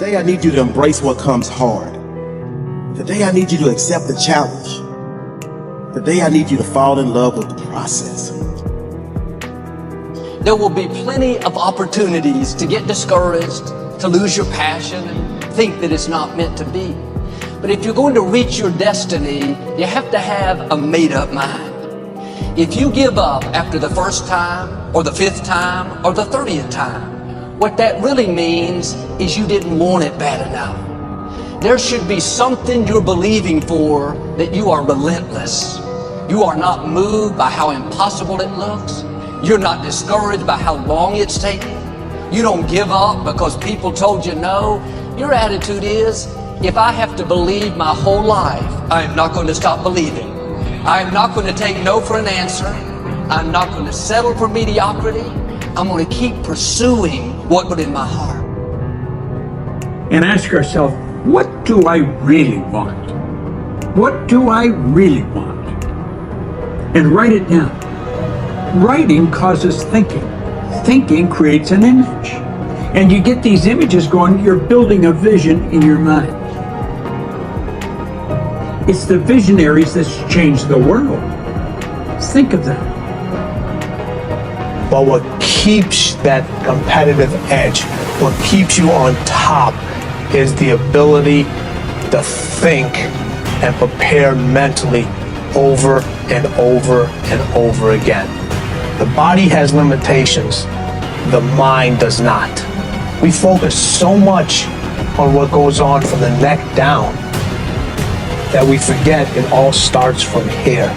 Today I need you to embrace what comes hard. Today I need you to accept the challenge. Today I need you to fall in love with the process. There will be plenty of opportunities to get discouraged, to lose your passion, and think that it's not meant to be. But if you're going to reach your destiny, you have to have a made-up mind. If you give up after the first time, or the 5th time, or the 30th time, what that really means is you didn't want it bad enough. There should be something you're believing for, that you are relentless. You are not moved by how impossible it looks. You're not discouraged by how long it's taking. You don't give up because people told you no. Your attitude is, if I have to believe my whole life, I am not going to stop believing. I am not going to take no for an answer. I'm not going to settle for mediocrity. I'm going to keep pursuing what's in my heart. And ask yourself, what do I really want? What do I really want? And write it down. Writing causes thinking. Thinking creates an image. And you get these images going, you're building a vision in your mind. It's the visionaries that's changed the world. Think of that. But what keeps that competitive edge, what keeps you on top, is the ability to think and prepare mentally over and over and over again. The body has limitations, the mind does not. We focus so much on what goes on from the neck down that we forget it all starts from here.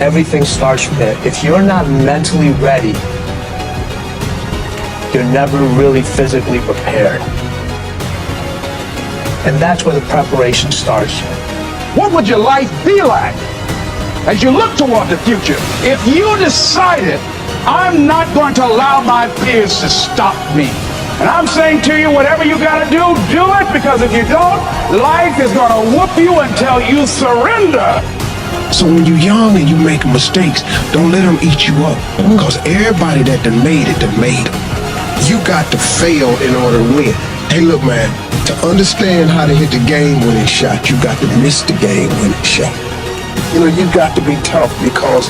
Everything starts from there. If you're not mentally ready, you're never really physically prepared. And that's where the preparation starts. What would your life be like as you look toward the future if you decided, I'm not going to allow my fears to stop me? And I'm saying to you, whatever you gotta do it, because if you don't, life is gonna whoop you until you surrender. So when you're young and you make mistakes, don't let them eat you up. Because everybody that done made it. You got to fail in order to win. Hey, look, man, to understand how to hit the game-winning shot, you got to miss the game-winning shot. You know, you got to be tough because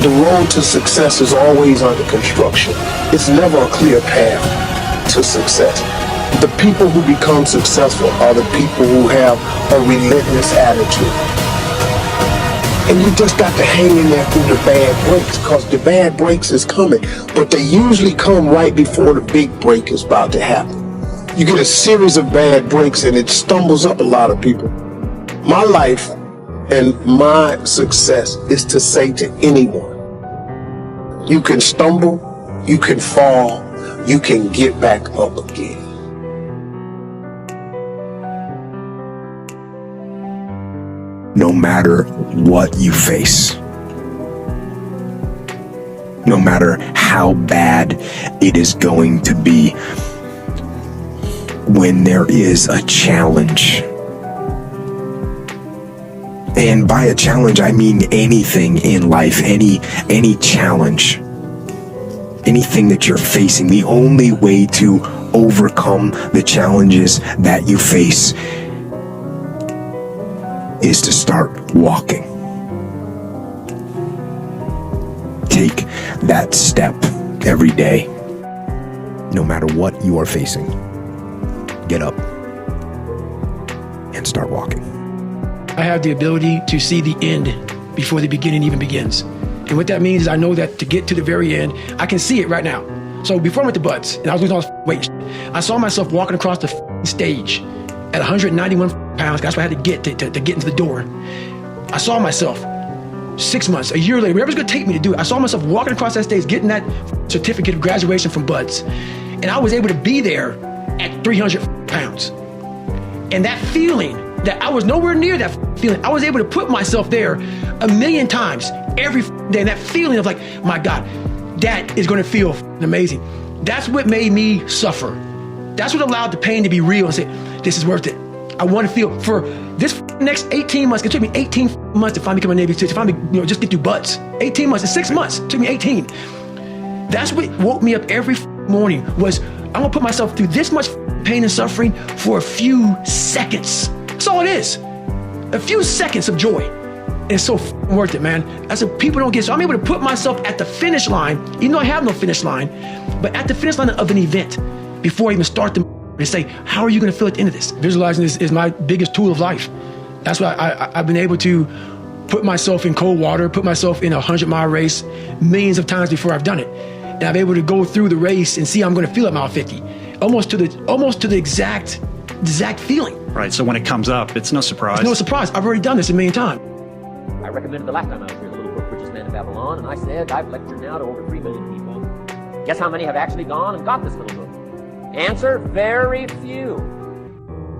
the road to success is always under construction. It's never a clear path to success. The people who become successful are the people who have a relentless attitude. And you just got to hang in there through the bad breaks, because the bad breaks is coming. But they usually come right before the big break is about to happen. You get a series of bad breaks and it stumbles up a lot of people. My life and my success is to say to anyone, you can stumble, you can fall, you can get back up again. No matter what you face, no matter how bad it is going to be, when there is a challenge, and by a challenge I mean anything in life, any challenge, anything that you're facing, the only way to overcome the challenges that you face is to start walking. Take that step every day, no matter what you are facing. Get up and start walking. I have the ability to see the end before the beginning even begins. And what that means is I know that to get to the very end, I can see it right now. So before I went to Butts, and I was losing all this weight, I saw myself walking across the stage at 191 pounds. That's what I had to get to get into the door. I saw myself 6 months, a year later, whatever's gonna take me to do it. I saw myself walking across that stage, getting that certificate of graduation from Butts. And I was able to be there at 300 pounds. And that feeling, that I was nowhere near that feeling, I was able to put myself there 1,000,000 times every day. And that feeling of like, my God, that is gonna feel amazing. That's what made me suffer. That's what allowed the pain to be real and say, this is worth it. I want to feel for this next 18 months. It took me 18 months to finally become a Navy SEAL, to finally, just get through Butts. 18 months, it's 6 months. It took me 18. That's what woke me up every morning, was I'm gonna put myself through this much pain and suffering for a few seconds. That's all it is. A few seconds of joy. And it's so worth it, man. That's what people don't get. So I'm able to put myself at the finish line, even though I have no finish line, but at the finish line of an event before I even start the and say, how are you gonna feel at the end of this? Visualizing is my biggest tool of life. That's why I've been able to put myself in cold water, put myself in a 100-mile race millions of times before I've done it. And I'm able to go through the race and see how I'm gonna feel at mile 50. Almost to the exact feeling. Right, so when it comes up, it's no surprise. It's no surprise, I've already done this a million times. I recommended the last time I was here, the little book, Richest Man in Babylon, and I said, I've lectured now to over 3 million people. Guess how many have actually gone and got this little book? Answer, very few.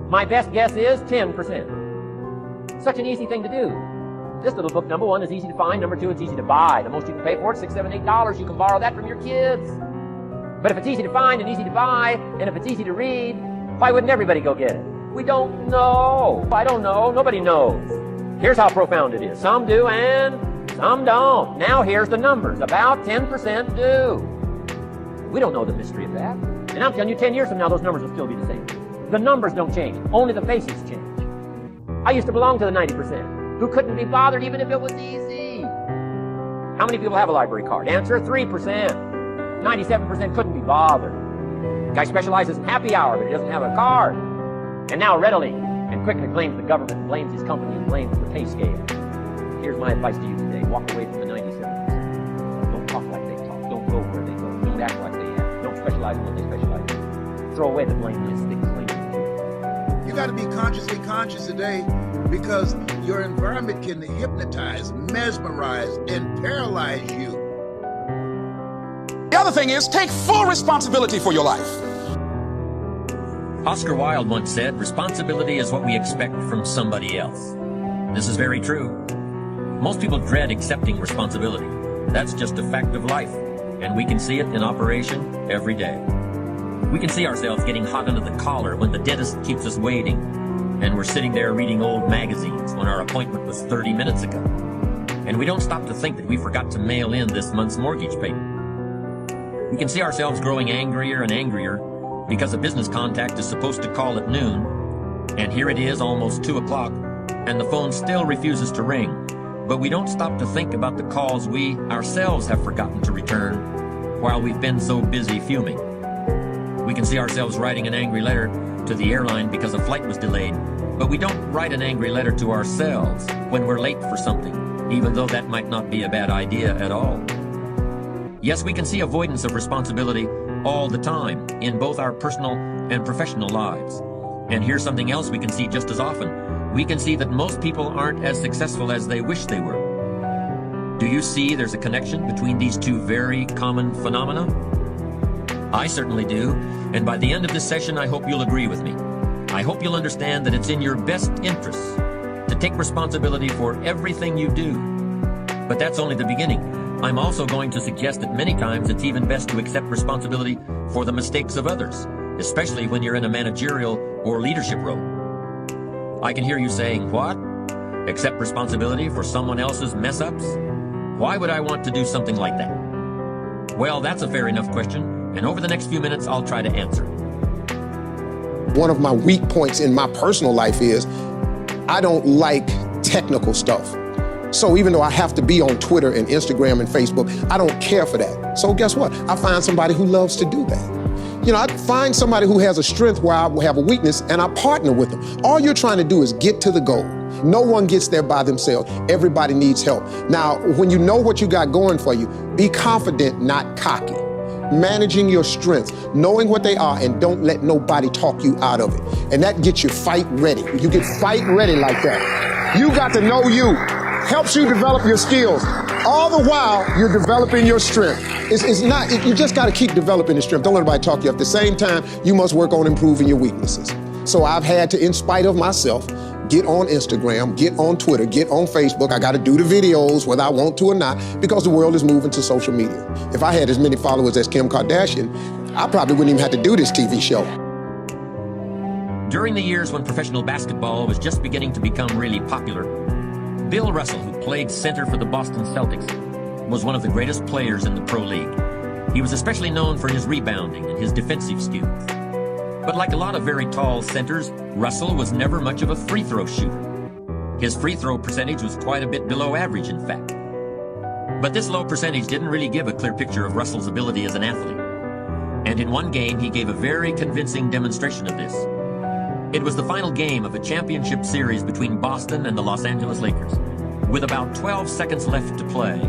My best guess is 10%. Such an easy thing to do. This little book, number one, is easy to find. Number two, it's easy to buy. The most you can pay for it, $6, $7, $8. You can borrow that from your kids. But if it's easy to find and easy to buy, and if it's easy to read, why wouldn't everybody go get it? We don't know. I don't know. Nobody knows. Here's how profound it is. Some do and some don't. Now here's the numbers. About 10% do. We don't know the mystery of that. And I'm telling you, 10 years from now, those numbers will still be the same. The numbers don't change. Only the faces change. I used to belong to the 90% who couldn't be bothered even if it was easy. How many people have a library card? Answer, 3%. 97% couldn't be bothered. Guy specializes in happy hour, but he doesn't have a card. And now readily and quickly blames the government, and blames his company, and blames the pay scale. Here's my advice to you today. Walk away from the 97%. Don't talk like they talk. Don't go where they go. Don't act like they act. Don't specialize in what they specialize in. Throw away the blame list. Stick to blame. You got to be consciously conscious today, because your environment can hypnotize, mesmerize, and paralyze you. The other thing is, take full responsibility for your life. Oscar Wilde once said, responsibility is what we expect from somebody else. This is very true. Most people dread accepting responsibility. That's just a fact of life, and we can see it in operation every day. We can see ourselves getting hot under the collar when the dentist keeps us waiting, and we're sitting there reading old magazines when our appointment was 30 minutes ago. And we don't stop to think that we forgot to mail in this month's mortgage payment. We can see ourselves growing angrier and angrier because a business contact is supposed to call at noon, and here it is almost 2 o'clock, and the phone still refuses to ring. But we don't stop to think about the calls we ourselves have forgotten to return while we've been so busy fuming. We can see ourselves writing an angry letter to the airline because a flight was delayed, but we don't write an angry letter to ourselves when we're late for something, even though that might not be a bad idea at all. Yes, we can see avoidance of responsibility all the time in both our personal and professional lives. And here's something else we can see just as often. We can see that most people aren't as successful as they wish they were. Do you see there's a connection between these two very common phenomena? I certainly do, and by the end of this session, I hope you'll agree with me. I hope you'll understand that it's in your best interests to take responsibility for everything you do. But that's only the beginning. I'm also going to suggest that many times it's even best to accept responsibility for the mistakes of others, especially when you're in a managerial or leadership role. I can hear you saying, what? Accept responsibility for someone else's mess-ups? Why would I want to do something like that? Well, that's a fair enough question, and over the next few minutes, I'll try to answer. One of my weak points in my personal life is I don't like technical stuff. So even though I have to be on Twitter and Instagram and Facebook, I don't care for that. So guess what? I find somebody who loves to do that. You know, I find somebody who has a strength where I have a weakness, and I partner with them. All you're trying to do is get to the goal. No one gets there by themselves. Everybody needs help. Now, when you know what you got going for you, be confident, not cocky. Managing your strengths, knowing what they are, and don't let nobody talk you out of it. And that gets you fight ready. You get fight ready like that. You got to know you. Helps you develop your skills. All the while, you're developing your strength. You just got to keep developing your strength. Don't let anybody talk you up. At the same time, you must work on improving your weaknesses. So I've had to, in spite of myself, get on Instagram, get on Twitter, get on Facebook. I got to do the videos whether I want to or not, because the world is moving to social media. If I had as many followers as Kim Kardashian, I probably wouldn't even have to do this TV show. During the years when professional basketball was just beginning to become really popular, Bill Russell, who played center for the Boston Celtics, was one of the greatest players in the pro league. He was especially known for his rebounding and his defensive skills. But like a lot of very tall centers, Russell was never much of a free throw shooter. His free throw percentage was quite a bit below average, in fact. But this low percentage didn't really give a clear picture of Russell's ability as an athlete. And in one game, he gave a very convincing demonstration of this. It was the final game of a championship series between Boston and the Los Angeles Lakers. With about 12 seconds left to play,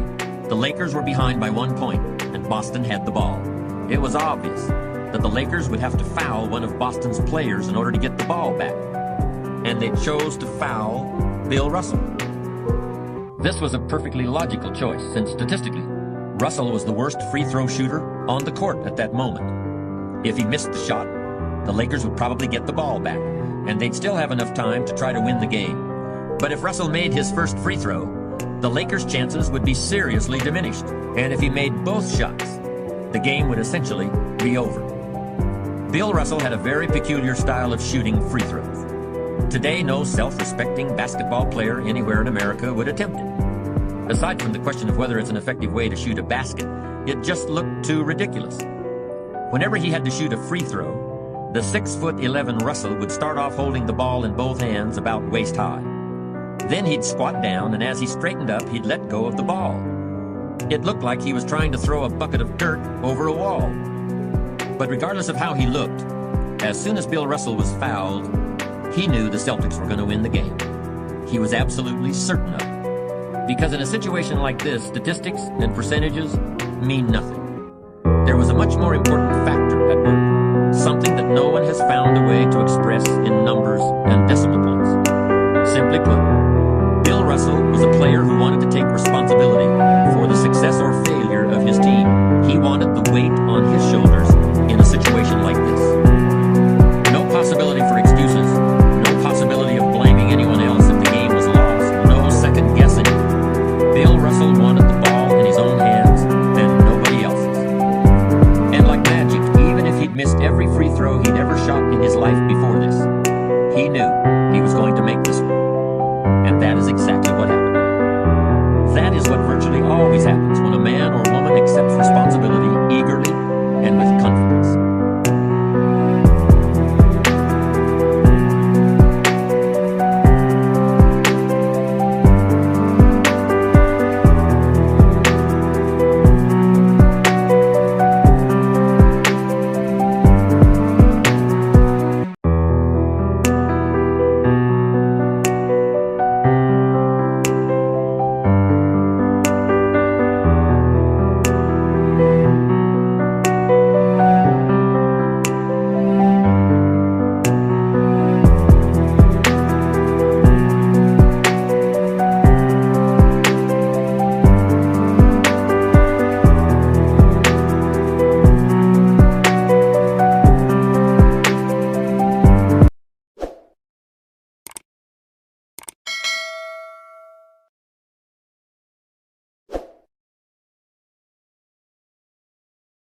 the Lakers were behind by 1 point, and Boston had the ball. It was obvious that the Lakers would have to foul one of Boston's players in order to get the ball back. And they chose to foul Bill Russell. This was a perfectly logical choice, since statistically, Russell was the worst free throw shooter on the court at that moment. If he missed the shot, the Lakers would probably get the ball back, and they'd still have enough time to try to win the game. But if Russell made his first free throw, the Lakers' chances would be seriously diminished, and if he made both shots, the game would essentially be over. Bill Russell had a very peculiar style of shooting free throws. Today, no self-respecting basketball player anywhere in America would attempt it. Aside from the question of whether it's an effective way to shoot a basket, it just looked too ridiculous. Whenever he had to shoot a free throw, the 6'11" Russell would start off holding the ball in both hands about waist high. Then he'd squat down, and as he straightened up, he'd let go of the ball. It looked like he was trying to throw a bucket of dirt over a wall. But regardless of how he looked, as soon as Bill Russell was fouled, he knew the Celtics were going to win the game. He was absolutely certain of it. Because in a situation like this, statistics and percentages mean nothing. There was a much more important factor at work, something that no one has found a way to express in numbers and decimal points. Simply put, Bill Russell was a player who wanted to take responsibility for the success or failure of his team. He wanted the weight on his shoulders in a situation like this. No possibility for excuses, no possibility of blaming anyone else if the game was lost, no second guessing. Bill Russell wanted the ball in his own hands and nobody else's. And like magic, even if he'd missed every free throw he'd ever shot in his life before this, he knew he was going to make this one. And that is exactly what happened. That is what virtually always happens when a man or woman accepts responsibility eagerly and with confidence.